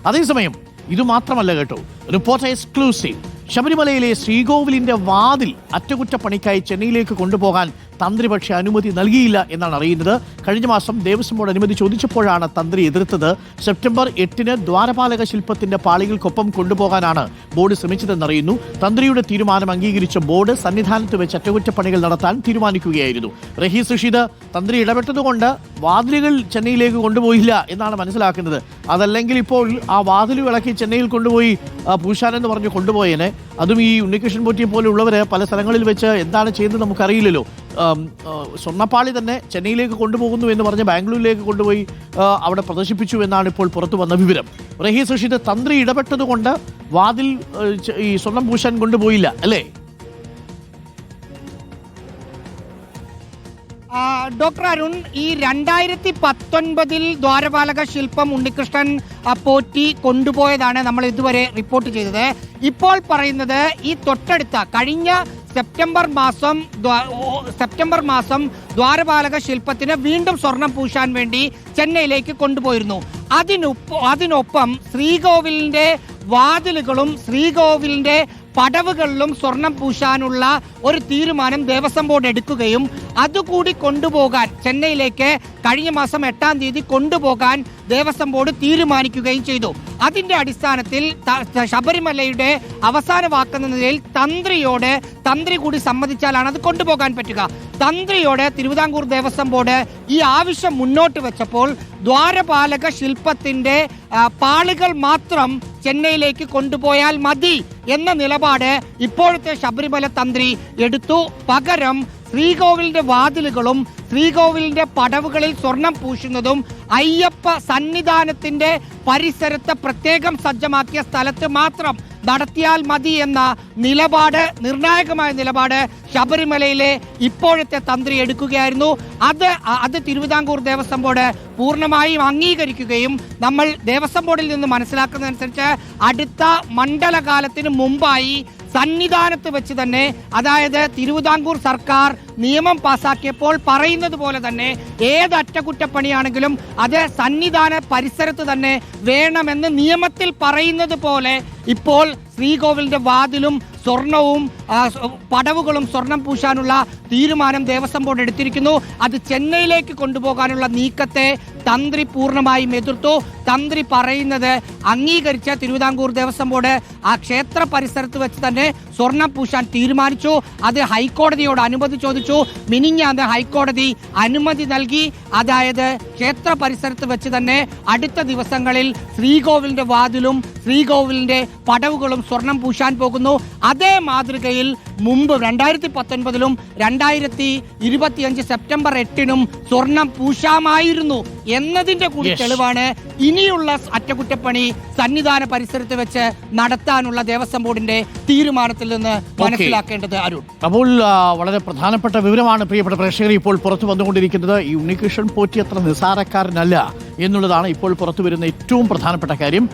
അതേസമയം ഇത് മാത്രമല്ല കേട്ടോ, റിപ്പോർട്ടർ എക്സ്ക്ലൂസീവ്. ശബരിമലയിലെ ശ്രീകോവിലിന്റെ വാതിൽ അറ്റകുറ്റപ്പണിക്കായി ചെന്നൈയിലേക്ക് കൊണ്ടുപോകാൻ തന്ത്രി പക്ഷേ അനുമതി നൽകിയില്ല എന്നാണ് അറിയുന്നത്. കഴിഞ്ഞ മാസം ദേവസ്വം ബോർഡ് അനുമതി ചോദിച്ചപ്പോഴാണ് തന്ത്രി എതിർത്തത്. September 8-ന് ദ്വാരപാലക ശില്പത്തിന്റെ പാളികൾക്കൊപ്പം കൊണ്ടുപോകാനാണ് board ശ്രമിച്ചതെന്നറിയുന്നു. തന്ത്രിയുടെ തീരുമാനം അംഗീകരിച്ച ബോർഡ് സന്നിധാനത്ത് വെച്ച് അറ്റകുറ്റപ്പണികൾ നടത്താൻ തീരുമാനിക്കുകയായിരുന്നു. റഹീസ് റഷീദ്, തന്ത്രി ഇടപെട്ടതുകൊണ്ട് വാതിലുകൾ ചെന്നൈയിലേക്ക് കൊണ്ടുപോയില്ല എന്നാണ് മനസ്സിലാക്കുന്നത്. അതല്ലെങ്കിൽ ഇപ്പോൾ ആ വാതിൽ വിളക്കി ചെന്നൈയിൽ കൊണ്ടുപോയി പൂശാനെന്ന് പറഞ്ഞ് കൊണ്ടുപോയേനെ. അതും ഈ ഉണ്ണികൃഷ്ണൻ പോറ്റിയെ പോലെയുള്ളവര് പല സ്ഥലങ്ങളിൽ വെച്ച് എന്താണ് ചെയ്യുന്നത് നമുക്കറിയില്ലല്ലോ. സ്വർണ്ണപ്പാളി തന്നെ ചെന്നൈയിലേക്ക് കൊണ്ടുപോകുന്നു എന്ന് പറഞ്ഞ് ബാംഗ്ലൂരിലേക്ക് കൊണ്ടുപോയി അവിടെ പ്രദർശിപ്പിച്ചു എന്നാണ് ഇപ്പോൾ പുറത്തു വന്ന വിവരം. റഹീസ് റഷീദ്, തന്ത്രി ഇടപെട്ടതുകൊണ്ട് വാതിൽ ഈ സ്വർണം പൂശാൻ കൊണ്ടുപോയില്ല അല്ലേ? ഡോക്ടർ അരുൺ, ഈ 2019 ദ്വാരപാലക ശില്പം ഉണ്ണികൃഷ്ണൻ പോറ്റി കൊണ്ടുപോയതാണ് നമ്മൾ ഇതുവരെ റിപ്പോർട്ട് ചെയ്തത്. ഇപ്പോൾ പറയുന്നത് ഈ തൊട്ടടുത്ത കഴിഞ്ഞ സെപ്റ്റംബർ മാസം ദ്വാരപാലക ശില്പത്തിന് വീണ്ടും സ്വർണം പൂശാൻ വേണ്ടി ചെന്നൈയിലേക്ക് കൊണ്ടുപോയിരുന്നു. അതിനൊപ്പം ശ്രീകോവിലിന്റെ വാതിലുകളും ശ്രീകോവിലിന്റെ പടവുകളിലും സ്വർണം പൂശാനുള്ള ഒരു തീരുമാനം ദേവസ്വം ബോർഡ് എടുക്കുകയും അതുകൂടി കൊണ്ടുപോകാൻ ചെന്നൈയിലേക്ക് കഴിഞ്ഞ മാസം 8-ാം തീയതി കൊണ്ടുപോകാൻ ദേവസ്വം ബോർഡ് തീരുമാനിക്കുകയും ചെയ്തു. അതിന്റെ അടിസ്ഥാനത്തിൽ ശബരിമലയുടെ അവസാന വാക്കെന്ന നിലയിൽ തന്ത്രി കൂടി സമ്മതിച്ചാലാണ് അത് കൊണ്ടുപോകാൻ പറ്റുക. തന്ത്രിയോട് തിരുവിതാംകൂർ ദേവസ്വം ബോർഡ് ഈ ആവശ്യം മുന്നോട്ട് വെച്ചപ്പോൾ ദ്വാരപാലക ശില്പത്തിന്റെ പാളികൾ മാത്രം ചെന്നൈയിലേക്ക് കൊണ്ടുപോയാൽ മതി എന്ന നിലപാട് ഇപ്പോഴത്തെ ശബരിമല തന്ത്രി എടുത്തു. പകരം ശ്രീകോവിലിന്റെ വാതിലുകളും ശ്രീകോവിലിന്റെ പടവുകളിൽ സ്വർണം പൂശുന്നതും അയ്യപ്പ സന്നിധാനത്തിന്റെ പരിസരത്ത് പ്രത്യേകം സജ്ജമാക്കിയ സ്ഥലത്ത് മാത്രം നടത്തിയാൽ മതി എന്ന നിർണായകമായ നിലപാട് ശബരിമലയിലെ ഇപ്പോഴത്തെ തന്ത്രി എടുക്കുകയായിരുന്നു. അത് തിരുവിതാംകൂർ ദേവസ്വം ബോർഡ് പൂർണ്ണമായും അംഗീകരിക്കുകയും നമ്മൾ ദേവസ്വം ബോർഡിൽ നിന്ന് മനസ്സിലാക്കുന്നതനുസരിച്ച് അടുത്ത മണ്ഡലകാലത്തിന് മുമ്പായി സന്നിധാനത്ത് വെച്ച് തന്നെ, അതായത് തിരുവിതാംകൂർ സർക്കാർ നിയമം പാസാക്കിയപ്പോൾ പറയുന്നത് പോലെ തന്നെ ഏത് അറ്റകുറ്റപ്പണിയാണെങ്കിലും അത് സന്നിധാന പരിസരത്ത് തന്നെ വേണമെന്ന് നിയമത്തിൽ പറയുന്നത് പോലെ ഇപ്പോൾ ശ്രീകോവിലിന്റെ വാതിലും സ്വർണവും പടവുകളും സ്വർണം പൂശാനുള്ള തീരുമാനം ദേവസ്വം ബോർഡ് എടുത്തിരിക്കുന്നു. അത് ചെന്നൈയിലേക്ക് കൊണ്ടുപോകാനുള്ള നീക്കത്തെ തന്ത്രി പൂർണ്ണമായും എതിർത്തു. തന്ത്രി പറയുന്നത് അംഗീകരിച്ച തിരുവിതാംകൂർ ദേവസ്വം ബോർഡ് ആ ക്ഷേത്ര പരിസരത്ത് വെച്ച് തന്നെ സ്വർണം പൂശാൻ തീരുമാനിച്ചു. അത് ഹൈക്കോടതിയോട് അനുമതി ചോദിച്ചു. മിനിഞ്ഞാന്ന് ഹൈക്കോടതി അനുമതി നൽകി. അതായത് ക്ഷേത്ര പരിസരത്ത് വെച്ച് തന്നെ അടുത്ത ദിവസങ്ങളിൽ ശ്രീകോവിലിന്റെ വാതിലും ശ്രീകോവിലിന്റെ പടവുകളും സ്വർണം പൂശാൻ പോകുന്നു. അതേ മാതൃകയിൽ മുമ്പ് 2019-ലും 2025 സെപ്റ്റംബർ 8-നും സ്വർണം പൂശാമായിരുന്നു എന്നതിന്റെ കൂടി തെളിവാണ് ഇനിയുള്ള അറ്റകുറ്റപ്പണി സന്നിധാന പരിസരത്ത് വെച്ച് നടത്താനുള്ള ദേവസ്വം ബോർഡിന്റെ തീരുമാനത്തിൽ നിന്ന് മനസ്സിലാക്കേണ്ടത്. അരുൺ, അപ്പോൾ വളരെ പ്രധാനപ്പെട്ട വിവരമാണ് പ്രിയപ്പെട്ട പ്രേക്ഷകർ ഇപ്പോൾ പുറത്തു വന്നുകൊണ്ടിരിക്കുന്നത്. ഈ ഉണ്ണികൃഷ്ണൻ പോറ്റി അത്ര നിസ്സാരക്കാരനല്ല എന്നുള്ളതാണ് ഇപ്പോൾ പുറത്തു വരുന്ന ഏറ്റവും പ്രധാനപ്പെട്ട കാര്യം.